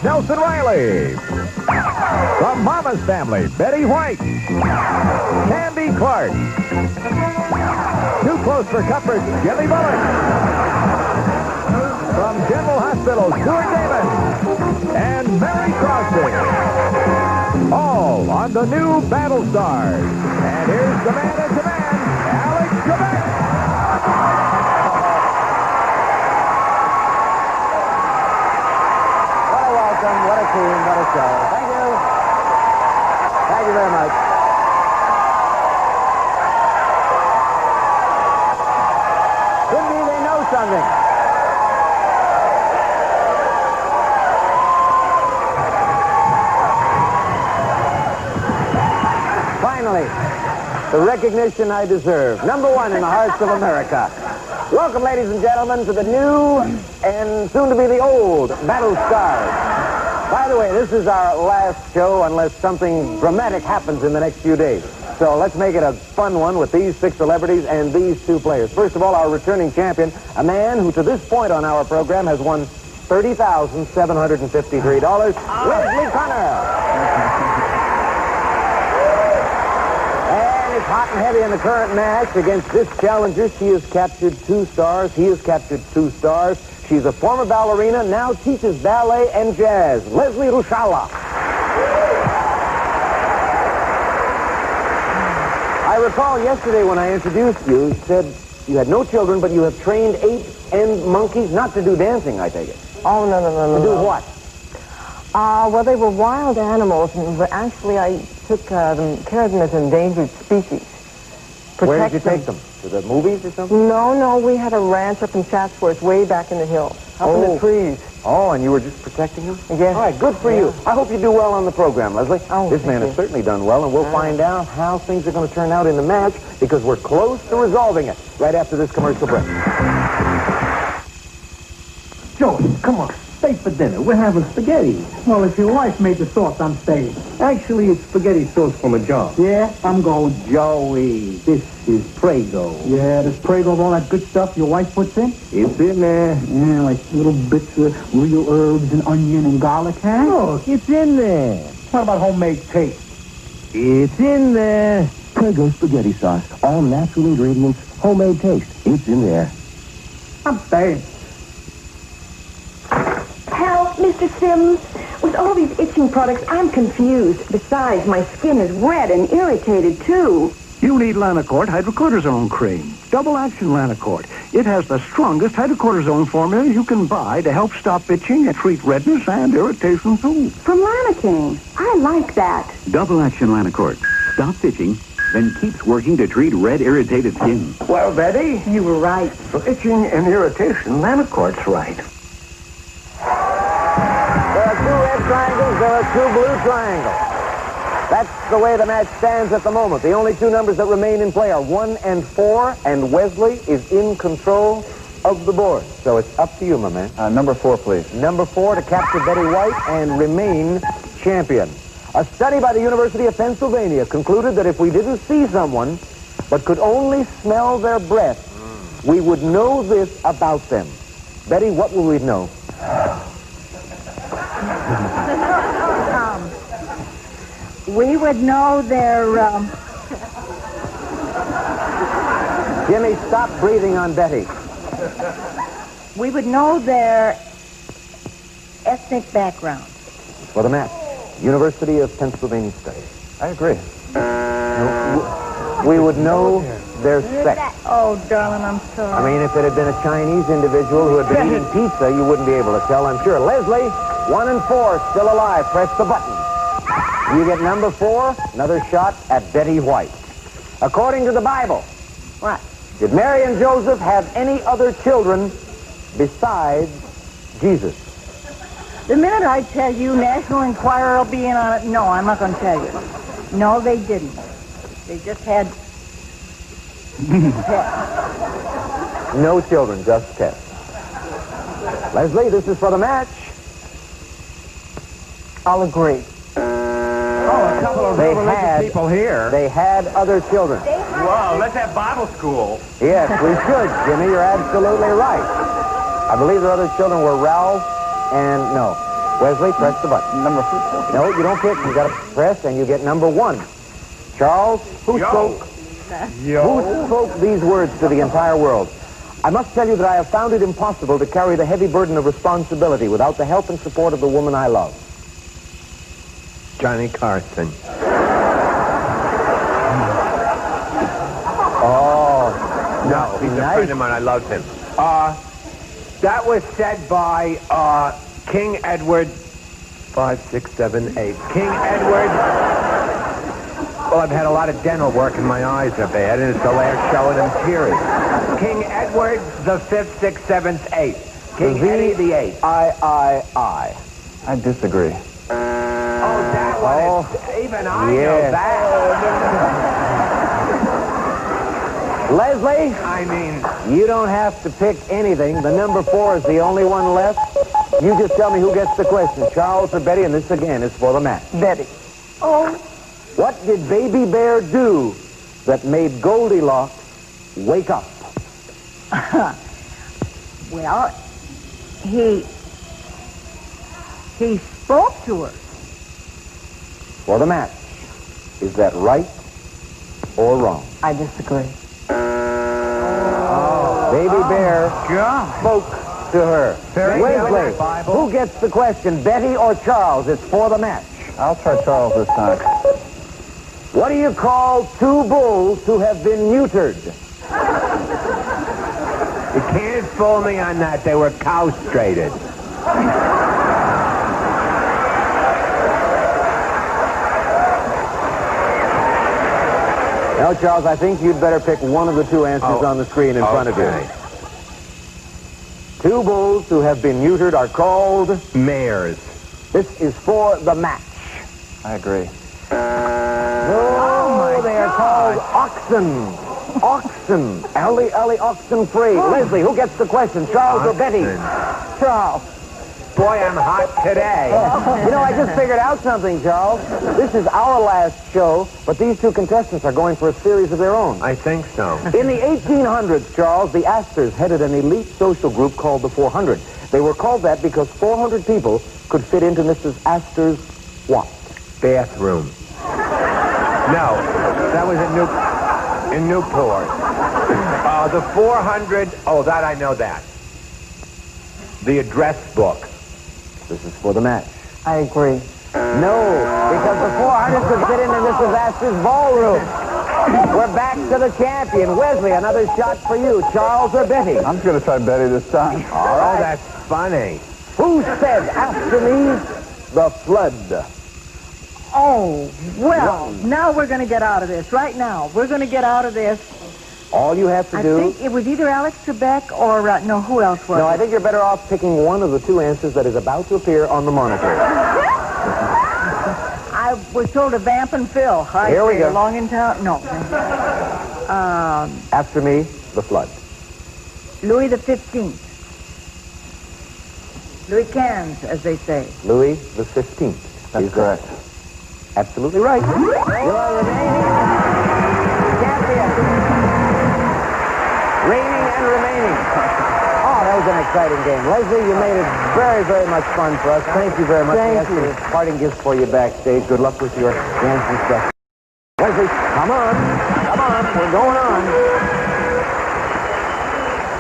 Nelson Riley. From Mama's Family, Betty White. Candy Clark. Too Close for Comfort, Jimmy Bullock. From General Hospital, Stuart Damon. And Mary Crosby. All on the new Battlestars. And here's the man in command, Alex Trebek. What a welcome, what a team, what a show. Thank you. Thank you very much. Could be they know something. Finally, the recognition I deserve. Number one in the hearts of America. Welcome, ladies and gentlemen, to the new and soon to be the old Battlestars. By the way, this is our last show unless something dramatic happens in the next few days. So let's make it a fun one with these 6 celebrities and these 2 players. First of all, our returning champion, a man who to this point on our program has won $30,753. Leslie Connor. And it's hot and heavy in the current match against this challenger. She has captured 2 stars. He has captured 2 stars. She's a former ballerina, now teaches ballet and jazz. Leslie Rushala. I recall yesterday when I introduced you, you said you had no children, but you have trained apes and monkeys not to do dancing, I take it. Oh, no. To do what? Well, they were wild animals, and actually I took care of them as endangered species. Where did you take them? To the movies or something? No, we had a ranch up in Chatsworth, way back in the hills, up in the trees. Oh, and you were just protecting them? Yes. All right, good for you. I hope you do well on the program, Leslie. Oh, this man has certainly done well, and we'll find out how things are going to turn out in the match because we're close to resolving it right after this commercial break. Joey, come on. Stay for dinner. We're having spaghetti. Well, if your wife made the sauce, I'm staying. Actually, it's spaghetti sauce from a jar. Yeah? I'm going, Joey. This is Prego. Yeah, this Prego of all that good stuff your wife puts in? It's in there. Yeah, like little bits of real herbs and onion and garlic, huh? Look, it's in there. What about homemade taste? It's in there. Prego spaghetti sauce. All natural ingredients, homemade taste. It's in there. I'm staying. Help, Mr. Sims. With all these itching products, I'm confused. Besides, my skin is red and irritated, too. You need Lanacort hydrocortisone cream. Double-action Lanacort. It has the strongest hydrocortisone formula you can buy to help stop itching and treat redness and irritation, too. From Lanacane. I like that. Double-action Lanacort. Stops itching, then keeps working to treat red, irritated skin. Well, Betty, You were right. for itching and irritation, Lanacort's right. There are 2 red triangles, there are 2 blue triangles. That's the way the match stands at the moment. The only 2 numbers that remain in play are 1 and 4, and Wesley is in control of the board. So it's up to you, my man. Number 4, please. Number 4 to capture Betty White and remain champion. A study by the University of Pennsylvania concluded that if we didn't see someone, but could only smell their breath, we would know this about them. Betty, what will we know? We would know their, Jimmy, stop breathing on Betty. we would know their ethnic background. For the match, University of Pennsylvania study. I agree. We would know their sex. Oh, darling, I'm sorry. I mean, if it had been a Chinese individual who had been eating pizza, you wouldn't be able to tell, I'm sure. Leslie, 1 and 4, still alive. Press the button. You get number 4, another shot at Betty White. According to the Bible, What? did Mary and Joseph have any other children besides Jesus? The minute I tell you National Enquirer will be in on it, no, I'm not going to tell you. No, they didn't. They just had pets. No children, just pets. Leslie, this is for the match. I'll agree. A couple of religious people here. They had other children. Wow, let's have Bible school. Yes, we should, Jimmy. You're absolutely right. I believe their other children were Ralph and, no, Wesley, press the button. Number 4. No, you don't pick. You got to press, and you get number 1. Charles, who spoke these words to the entire world? I must tell you that I have found it impossible to carry the heavy burden of responsibility without the help and support of the woman I love. Johnny Carson. Oh, No, he's a friend of mine. I love him. That was said by King Edward 5, 6, 7, 8. King Edward. Well, I've had a lot of dental work and my eyes are bad, and it's the last show and I'm teary. King Edward the 5th, 6th, 7th, 8th. King Eddie the 8th. I disagree. Oh, that one. Even I know that. Leslie, I mean, you don't have to pick anything. The number 4 is the only one left. You just tell me who gets the question, Charles or Betty, and this again is for the match. Betty. Oh, What did Baby Bear do that made Goldilocks wake up? well, he spoke to her. For the match. Is that right or wrong? I disagree. Baby Bear spoke to her. Very Wesley, good, Bible. who gets the question, Betty or Charles? It's for the match. I'll try Charles this time. What do you call 2 bulls who have been neutered? you can't fool me on that. They were castrated. No, Charles, I think you'd better pick one of the 2 answers on the screen in front of you. 2 bulls who have been neutered are called... Mares. This is for the match. I agree. No, they are called oxen. Oxen. Ellie, oxen free. Leslie, who gets the question, Charles or Betty? Charles. Boy, I'm hot today. You know, I just figured out something, Charles. This is our last show, but these 2 contestants are going for a series of their own. I think so. In the 1800s, Charles, the Astors headed an elite social group called the 400. They were called that because 400 people could fit into Mrs. Astor's what? Bathroom. No, that was in Newport. The 400. Oh, that I know that. The address book. This is for the match. I agree. No, because the 400 could fit into Mrs. Astor's ballroom. We're back to the champion. Wesley, another shot for you. Charles or Betty? I'm going to try Betty this time. All right. Oh, that's funny. Who said after me, the flood? Oh, well, now we're going to get out of this. Right now. We're going to get out of this. All you have to I do... think it was either Alex Trebek or, no, who else was No, it? I think you're better off picking one of the 2 answers that is about to appear on the monitor. I was told to Vamp and Phil. Here we go. Long in town? No. After me, the flood. Louis the 15th. Louis Cans, as they say. Louis the 15th. That's correct. Absolutely right. You're remaining champion. Reigning and remaining. Oh, that was an exciting game. Leslie, you made it very, very much fun for us. Thank you very much. Thank you. Parting gifts for you backstage. Good luck with your dance and stuff. Leslie, come on. Come on. We're going on.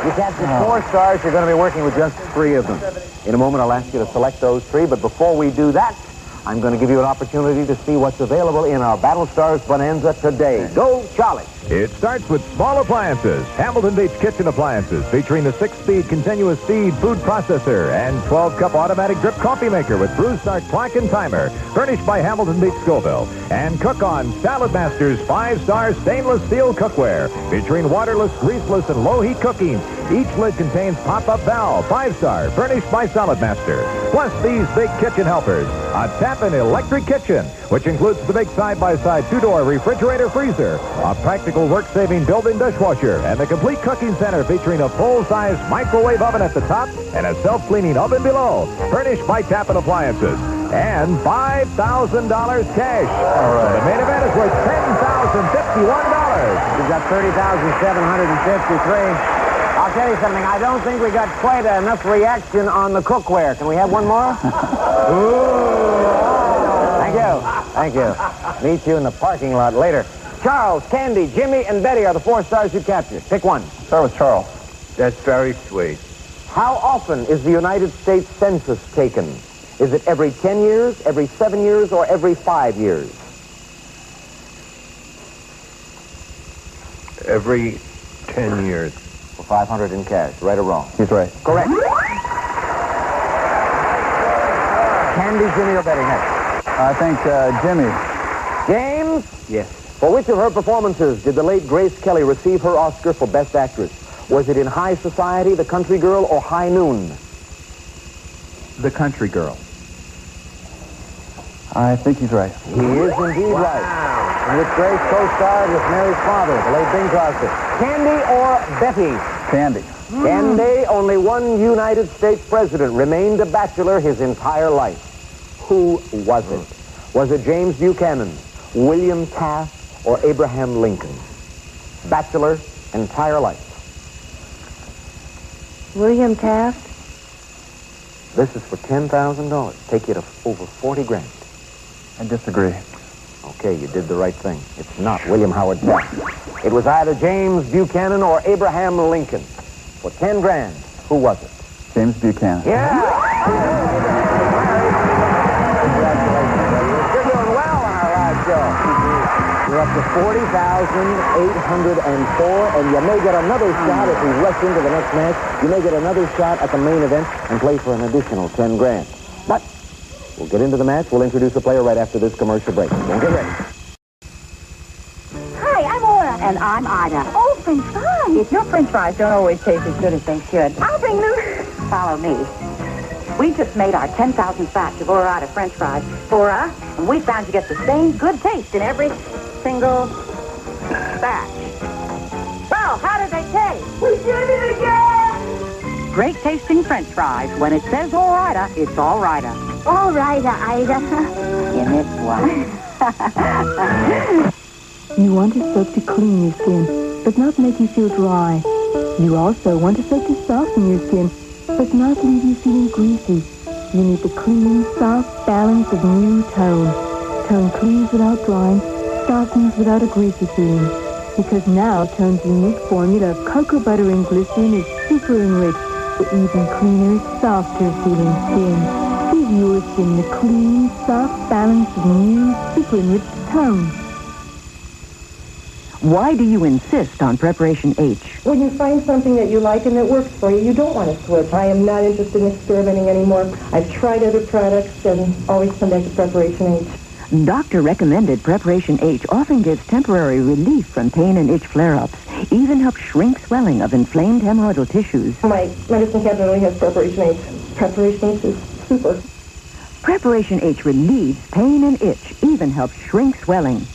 You captured 4 stars. You're going to be working with just 3 of them. In a moment, I'll ask you to select those 3. But before we do that, I'm going to give you an opportunity to see what's available in our Battlestars Bonanza today. Go, Charlie. It starts with small appliances. Hamilton Beach Kitchen Appliances, featuring the 6-speed continuous feed food processor and 12-cup automatic drip coffee maker with brew start clock and timer, furnished by Hamilton Beach Scoville. And Cook On Salad Masters 5-star stainless steel cookware, featuring waterless, greaseless, and low-heat cooking. Each lid contains pop-up valve, 5-star, furnished by Salad Master. Plus these big kitchen helpers. A Tappan electric kitchen, which includes the big side-by-side 2-door refrigerator freezer, a practical work-saving built-in dishwasher, and the complete cooking center featuring a full-size microwave oven at the top and a self-cleaning oven below, furnished by Tappan Appliances. And $5,000 cash. All right. The main event is worth $10,051. You've got $30,753. I'll tell you something. I don't think we got quite enough reaction on the cookware. Can we have one more? Thank you. Thank you. Meet you in the parking lot later. Charles, Candy, Jimmy, and Betty are the 4 stars you captured. Pick one. Start with Charles. That's very sweet. How often is the United States Census taken? Is it every 10 years, every 7 years, or every 5 years? Every 10 years. For 500 in cash. Right or wrong? He's right. Correct. Candy, Jimmy, or Betty next? I think Jimmy. James? Yes. For which of her performances did the late Grace Kelly receive her Oscar for Best Actress? Was it in High Society, The Country Girl, or High Noon? The Country Girl. I think he's right. He is indeed right. In which Grace co-starred with Mary's father, the late Bing Crosby. Candy or Betty? Candy. Candy, only one United States president remained a bachelor his entire life. Who was it? Was it James Buchanan, William Taft, or Abraham Lincoln? Bachelor, entire life. William Taft? This is for $10,000. Take you to over 40 grand. I disagree. Okay, you did the right thing. It's not William Howard Taft. It was either James Buchanan or Abraham Lincoln. For 10 grand, who was it? James Buchanan. Yeah! Congratulations. You're doing well on our live show. You're up to 40,804, and you may get another shot if we rush into the next match. You may get another shot at the main event and play for an additional 10 grand. But we'll get into the match. We'll introduce the player right after this commercial break. Don't get ready. Hi, I'm Aura. And I'm Ida. Oh, French fries. Your French fries don't always taste as good as they should. I'll bring them. Follow me. We just made our 10,000th batch of Ora French fries for us, and we found you get the same good taste in every single batch. Well, how did they taste? We did it again! Great tasting French fries. When it says Ora, it's all right. All right, Ida. In this one. You want a soap to clean your skin, but not make you feel dry. You also want a soap to soften your skin, but not leave you feeling greasy. You need the clean, soft balance of new Tone. Tone cleans without drying, softens without a greasy feeling. Because now Tone's unique formula of cocoa butter and glycerin is super enriched for even cleaner, softer feeling skin. Give your skin the clean, soft balance of new, super enriched Tone. Why do you insist on Preparation H? When you find something that you like and that works for you, you don't want to switch. I am not interested in experimenting anymore. I've tried other products and always come back to Preparation H. Doctor-recommended Preparation H often gives temporary relief from pain and itch flare-ups, even helps shrink swelling of inflamed hemorrhoidal tissues. My medicine cabinet only has Preparation H. Preparation H is super. Preparation H relieves pain and itch, even helps shrink swelling.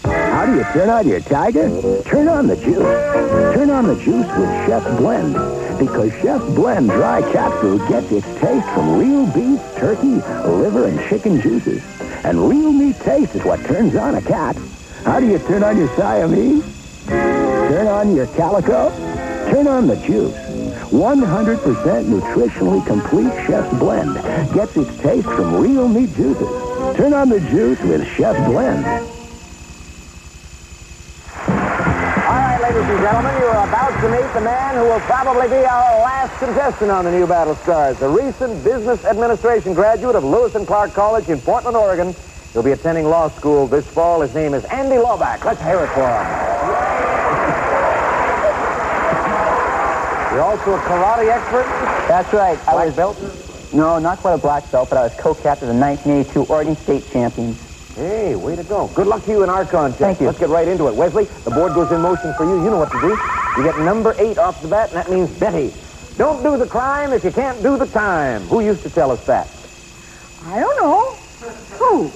How do you turn on your tiger? Turn on the juice. Turn on the juice with Chef's Blend. Because Chef's Blend dry cat food gets its taste from real beef, turkey, liver, and chicken juices. And real meat taste is what turns on a cat. How do you turn on your Siamese? Turn on your calico? Turn on the juice. 100% nutritionally complete Chef's Blend gets its taste from real meat juices. Turn on the juice with Chef's Blend. Ladies and gentlemen, you are about to meet the man who will probably be our last contestant on the new Battlestars, a recent business administration graduate of Lewis and Clark College in Portland, Oregon. He'll be attending law school this fall. His name is Andy Lobach. Let's hear it for him. You're also a karate expert? That's right. Black belt? No, not quite a black belt, but I was co-captain of the 1982 Oregon State Champions. Hey, way to go. Good luck to you in our contest. Thank you. Let's get right into it. Wesley, the board goes in motion for you. You know what to do. You get number 8 off the bat, and that means Betty. Don't do the crime if you can't do the time. Who used to tell us that? I don't know. Who?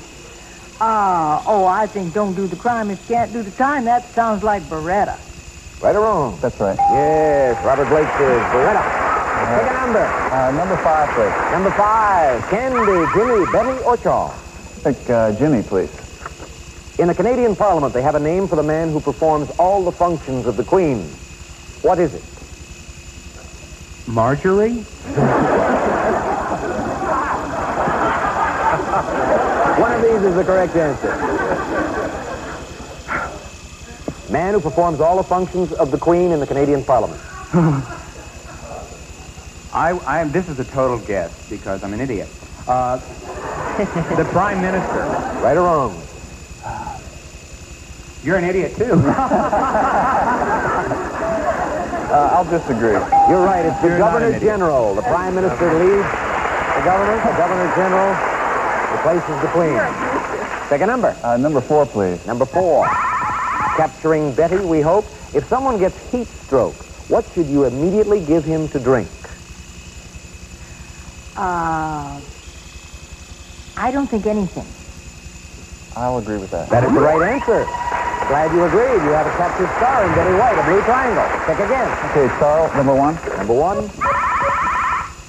I think don't do the crime if you can't do the time. That sounds like Beretta. Right or wrong? That's right. Yes, Robert Blake says Beretta. Pick a number. Number 5, please. Number 5, Candy, Jimmy, Betty, or Charles? Pick Jimmy, please. In the Canadian Parliament, they have a name for the man who performs all the functions of the Queen. What is it? Marjorie? One of these is the correct answer. Man who performs all the functions of the Queen in the Canadian Parliament. This is a total guess because I'm an idiot. The Prime Minister. Right or wrong? You're an idiot, too. I'll disagree. You're right. It's the You're not an Governor idiot. General. The Prime Minister leads the government. The Governor General replaces the Queen. Take a number. Number 4, please. Number 4. Capturing Betty, we hope. If someone gets heat stroke, what should you immediately give him to drink? I don't think anything. I'll agree with that. That is the right answer. Glad you agreed. You have a captured star in Betty White, a blue triangle. Check again. Okay, Charles, number 1. Number 1.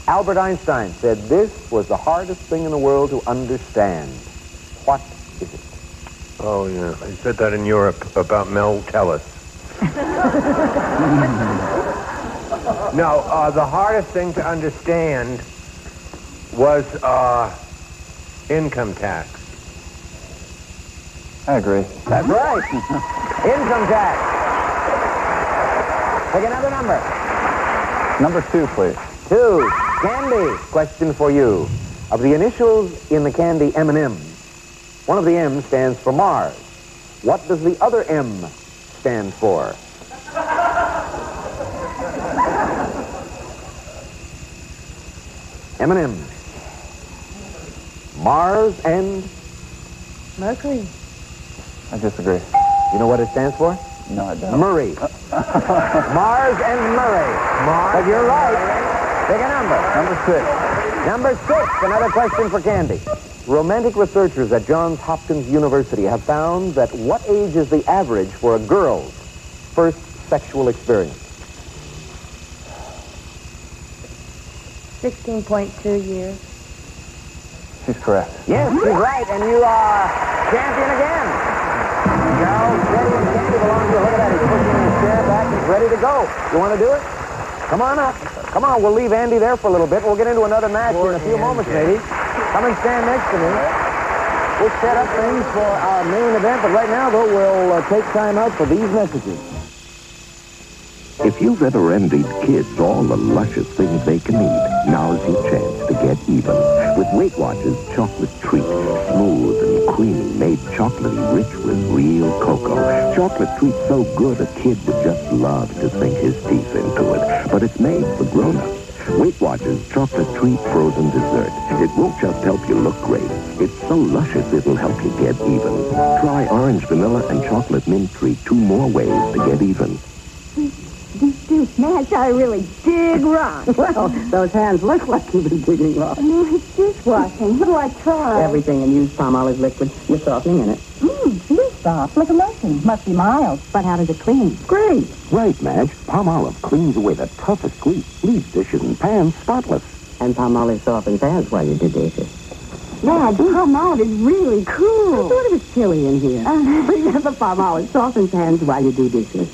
Albert Einstein said this was the hardest thing in the world to understand. What is it? Oh, yeah. I said that in Europe about Mel Tellis. No, the hardest thing to understand was income tax. I agree. That's right. Income tax. Take another number. Number 2, please. 2. Candy. Question for you. Of the initials in the candy M&M, one of the M stands for Mars. What does the other M stand for? M&M. Mars and... Mercury. I disagree. You know what it stands for? No, I don't. Murray. Mars and Murray. But you're right. Take a number. Number 6. Number 6. Another question for Candy. Romantic researchers at Johns Hopkins University have found that what age is the average for a girl's first sexual experience? 16.2 years. She's correct. Yes, she's right, and you are champion again. Charles, Betty, and Candy belong to you. Look at that. He's pushing his chair back. He's ready to go. You want to do it? Come on up. Come on, we'll leave Andy there for a little bit. We'll get into another match in a few moments, maybe. Come and stand next to me. We'll set up things for our main event, but right now, though, we'll take time out for these messages. If you've ever envied kids all the luscious things they can eat, now's your chance to get even. With Weight Watchers chocolate treat, smooth and creamy, made chocolatey rich with real cocoa. Chocolate treat so good a kid would just love to sink his teeth into it. But it's made for grown-ups. Weight Watchers chocolate treat frozen dessert. It won't just help you look great. It's so luscious it'll help you get even. Try orange, vanilla, and chocolate mint treat. 2 more ways to get even. Madge, I really dig rock. Well, those hands look like you've been digging rock. No, it's dishwashing. What do I try? Everything and use palm olive liquid with softening in it. Too soft, like a lotion. Must be mild. But how does it clean? Great. Right, Madge. Palm Olive cleans away the toughest grease, leaves dishes and pans spotless. And palm olive softens hands while you do dishes. Madge, palm olive is really cool. I thought it was chilly in here. Remember, palm olive softens hands while you do dishes.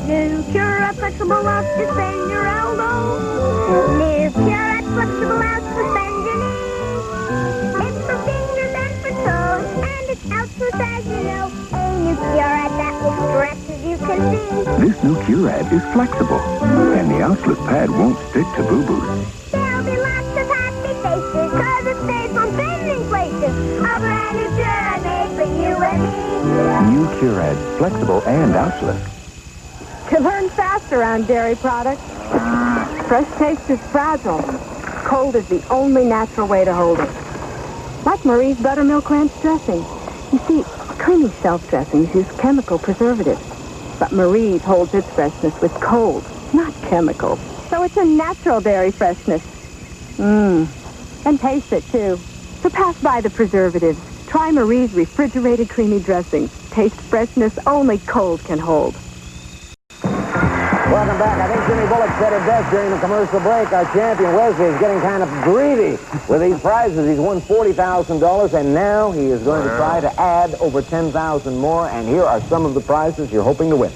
New Pure Flexible Loss to bend your elbow. New Pure Flexible Loss to bend your knee. It's for fingers and for toes, and it's out so as you know. A new Pure that will stretch as you can see. This new Curad is flexible, and the outless pad won't stick to boo-boos. There'll be lots of happy faces, cause it stays on bending places. A brand new Pure made for you and me. New Curad, flexible and outless. To learn fast around dairy products. Fresh taste is fragile. Cold is the only natural way to hold it. Like Marie's Buttermilk Ranch dressing. You see, creamy shelf dressings use chemical preservatives. But Marie's holds its freshness with cold, not chemical. So it's a natural dairy freshness. And taste it, too. So pass by the preservatives. Try Marie's refrigerated creamy dressings. Taste freshness only cold can hold. Welcome back. I think Jimmy Bullock said it best during the commercial break. Our champion, Wesley, is getting kind of greedy with these prizes. He's won $40,000, and now he is going to try to add over $10,000 more, and here are some of the prizes you're hoping to win.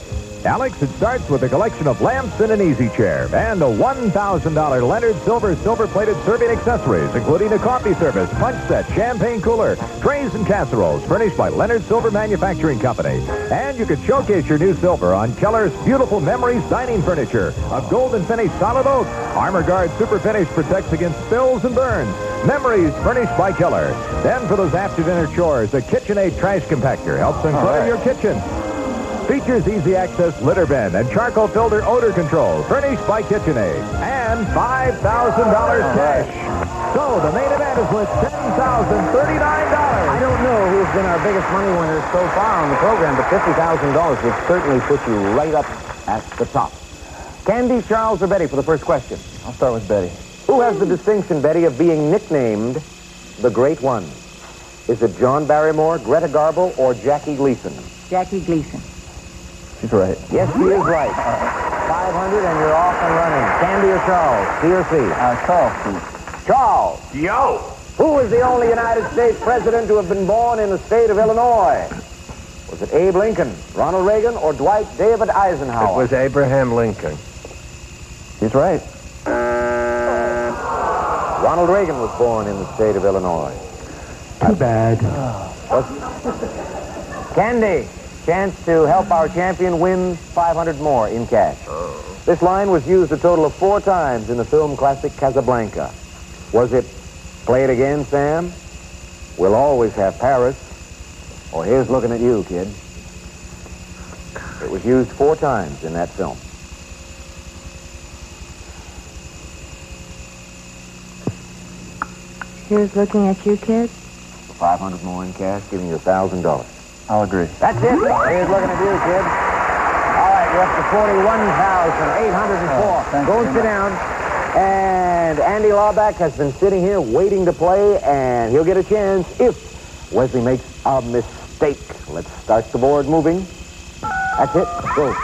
Alex, it starts with a collection of lamps and an easy chair and a $1,000 Leonard silver-plated serving accessories, including a coffee service, punch set, champagne cooler, trays and casseroles, furnished by Leonard Silver Manufacturing Company. And you can showcase your new silver on Keller's beautiful Memories dining furniture of golden finish solid oak. Armor Guard Super Finish protects against spills and burns. Memories furnished by Keller. Then for those after-dinner chores, a KitchenAid trash compactor helps unclutter your kitchen. Features easy access litter bin and charcoal filter odor control, furnished by KitchenAid. And $5,000 cash. So the main event is worth $10,039. I don't know who's been our biggest money winner so far on the program, but $50,000 would certainly put you right up at the top. Candy, Charles, or Betty for the first question? I'll start with Betty. Who has the distinction, Betty, of being nicknamed the Great One? Is it John Barrymore, Greta Garbo, or Jackie Gleason? Jackie Gleason. She's right. Yes, she is right. 500 and you're off and running. Candy or Charles? C or C? Charles, please. Charles. Yo! Who was the only United States president to have been born in the state of Illinois? Was it Abe Lincoln, Ronald Reagan, or Dwight David Eisenhower? It was Abraham Lincoln. She's right. Ronald Reagan was born in the state of Illinois. Too bad. Candy, chance to help our champion win 500 more in cash. This line was used a total of 4 times in the film classic Casablanca. Was it Play It Again, Sam? We'll always have Paris. Or Here's Looking at You, kid. It was used 4 times in that film. Here's Looking at You, kid. 500 more in cash, giving you $1,000. I'll agree. That's it. Here's Looking at You, kid. All right, you're up to 41,804. Go and sit down. And Andy Lauback has been sitting here waiting to play, and he'll get a chance if Wesley makes a mistake. Let's start the board moving. That's it. Go.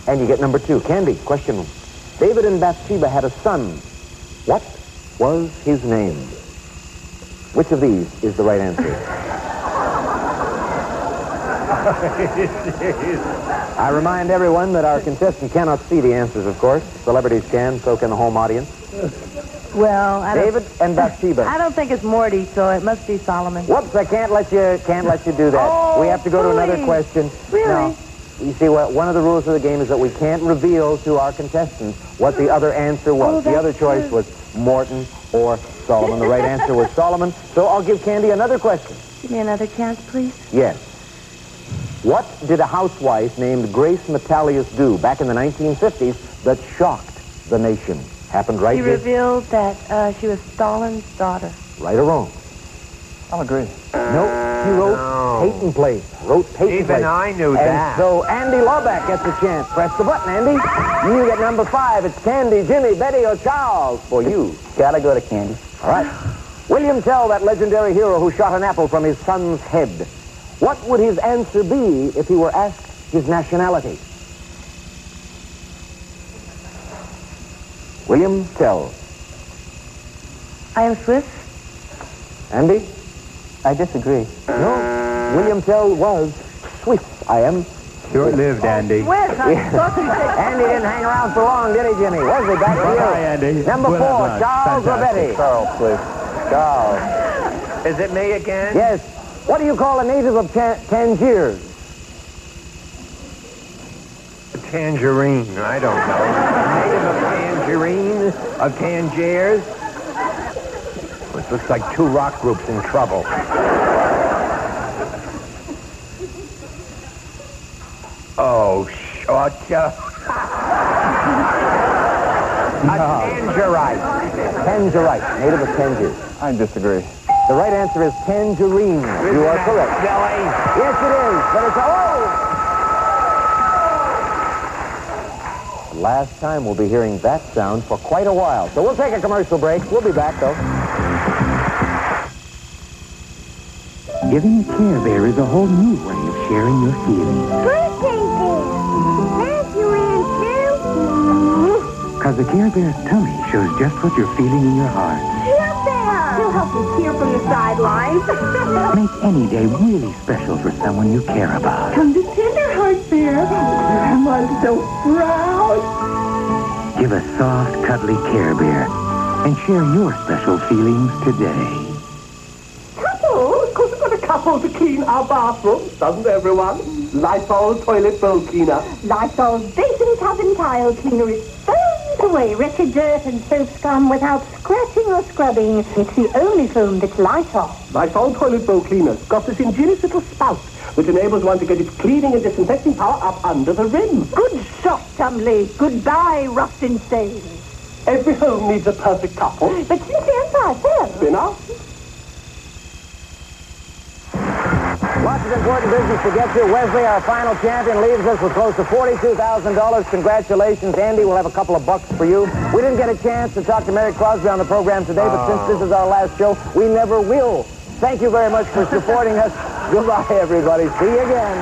And you get number 2. Candy, question. David and Bathsheba had a son. What was his name? Which of these is the right answer? I remind everyone that our contestant cannot see the answers, of course. Celebrities can, so can the home audience. Well, David and Bathsheba. I don't think it's Morty, so it must be Solomon. Whoops, I can't let you do that. Oh, we have to go to another please. question. Really? No. You see, one of the rules of the game is that we can't reveal to our contestants what the other answer was. Oh, the other choice was Morton or Solomon. The right answer was Solomon. So I'll give Candy another question. Give me another chance, please. Yes. What did a housewife named Grace Metalius do back in the 1950s that shocked the nation? Happened right She here. revealed that she was Stalin's daughter. Right or wrong? I'll agree. No, he wrote Peyton Place. Wrote Peyton Even Place. I knew and that. So Andy Lauback gets a chance. Press the button, Andy. You get number 5. It's Candy, Jimmy, Betty, or Charles for you. Gotta go to Candy. All right. William Tell, that legendary hero who shot an apple from his son's head. What would his answer be if he were asked his nationality? William Tell. I am Swiss. Andy? I disagree. No. William Tell was Swiss. I am. Short-lived, Andy. Swiss. Andy didn't hang around for long, did he, Jimmy? Wesley, back to you. Hi, Andy. Number 4, Well done. Charles or Fantastic. Betty? Charles, please. Charles. Is it me again? Yes. What do you call a native of Tangiers? Tangerine. I don't know. Native of Tangerine? Of Tangiers? This looks like 2 rock groups in trouble. Oh, shut up. A Tangerite. Tangerite. Native of Tangiers. I disagree. The right answer is tangerine. You are correct. Silly. Yes, it is. But it's last time we'll be hearing that sound for quite a while. So we'll take a commercial break. We'll be back, though. Giving a Care Bear is a whole new way of sharing your feelings. Birthday bear. Thank you, Aunt Sue. Because the Care Bear's tummy shows just what you're feeling in your heart. Care bear. He'll help you cheer from the sidelines. Make any day really special for someone you care about. Come to Tenderheart right there. I'm so proud. Give a soft, cuddly Care Bear and share your special feelings today. Couple? Of course we've got a couple to clean our bathroom. Doesn't everyone? Lysol toilet bowl cleaner. Lysol's basin cabin tile cleaner is foams away wretched dirt and soap scum without scratching or scrubbing. It's the only foam that's Lysol. Lysol toilet bowl cleaner's got this ingenious little spout which enables one to get its cleaning and disinfecting power up under the rim. Good shot, Tumley. Goodbye, rust and stains. Every home needs a perfect couple. But since the Empire fell... Spinner? Lots of important business to get to. Wesley, our final champion, leaves us with close to $42,000. Congratulations, Andy. We'll have a couple of bucks for you. We didn't get a chance to talk to Mary Crosby on the program today, but since this is our last show, we never will. Thank you very much for supporting us. Goodbye, everybody. See you again.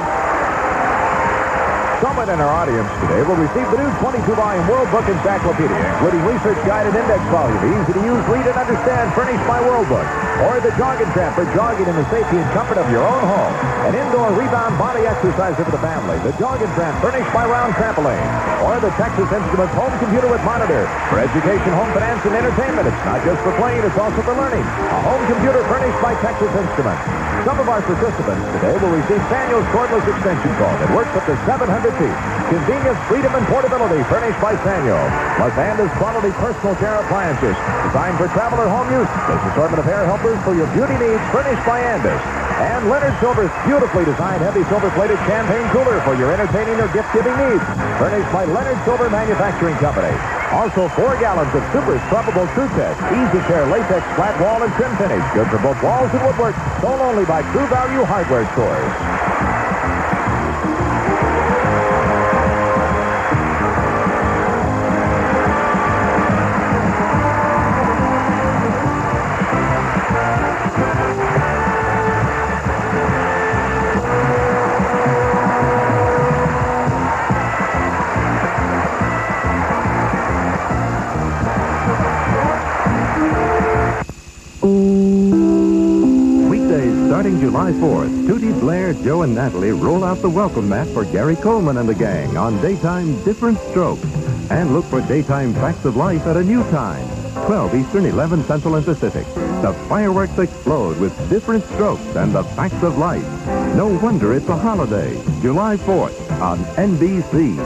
Someone in our audience today will receive the new 22-volume World Book Encyclopedia, including research guide and index volume, easy to use, read, and understand, furnished by World Book. Or the Jog and Tramp for jogging in the safety and comfort of your own home. An indoor rebound body exerciser for the family. The Jog and Tramp furnished by Round Trampoline. Or the Texas Instruments home computer with monitor. For education, home finance, and entertainment. It's not just for playing, it's also for learning. A home computer furnished by Texas Instruments. Some of our participants today will receive Sanyo's cordless extension cord that works up to 700 feet. Convenience, freedom, and portability furnished by Sanyo. Plus Anda's quality personal care appliances designed for travel or home use. This assortment of hair helpers for your beauty needs furnished by Andis. And Leonard Silver's beautifully designed heavy silver-plated champagne cooler for your entertaining or gift-giving needs. Furnished by Leonard Silver Manufacturing Company. Also 4 gallons of super scrubbable True Tech, Easy Care latex flat wall and trim finish. Good for both walls and woodwork. Sold only by True Value Hardware stores. Starting July 4th, Tootie, Blair, Joe, and Natalie roll out the welcome mat for Gary Coleman and the gang on daytime Different Strokes. And look for daytime Facts of Life at a new time, 12 Eastern, 11 Central and Pacific. The fireworks explode with Different Strokes and the Facts of Life. No wonder it's a holiday, July 4th on NBC.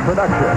Production.